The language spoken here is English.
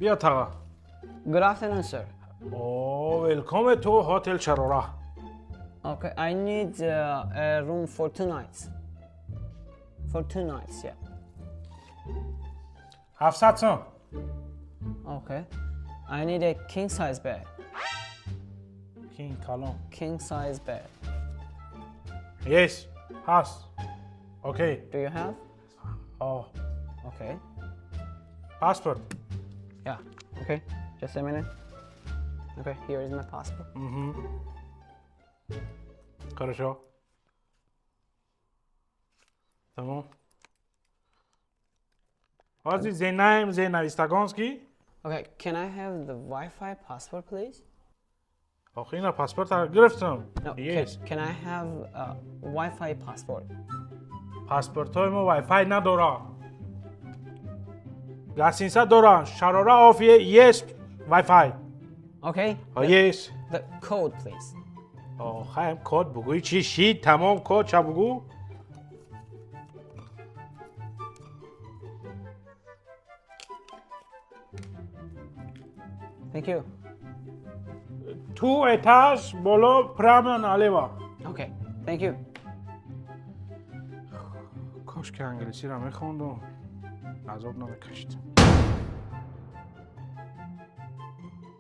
بیا تاقا. Good afternoon, sir. Oh, welcome to Hotel Charora. Okay, I need a room for 2 nights. For 2 nights, yeah. 700 سوم. Okay. I need a king size bed. King کالون. King size bed. Yes. هست. Okay. Do you have? Oh, Okay. passport. Yeah. Okay. Just a minute. Okay, here is my passport. хорошо. تمام. What's the name? The نویستگانسکی؟ Okay, can I have the Wi-Fi passport, please? آخه اینا پاسپورت رو گرفتم. No. Yes. Can I have a Wi-Fi passport? پاسپورت های ما وای فای نداره. لسینسه دارن. شراره آفیه. Yes. وای فای. Okay. Yes. The code, please. آخه هم کد بگوی چی شید تمام کد چه بگو؟ Thank you. تو اتاج بالا پرامن علیوا. Okay. Thank you. کاش که انگلیسی رو میخوندم عذاب نمیکشیدم.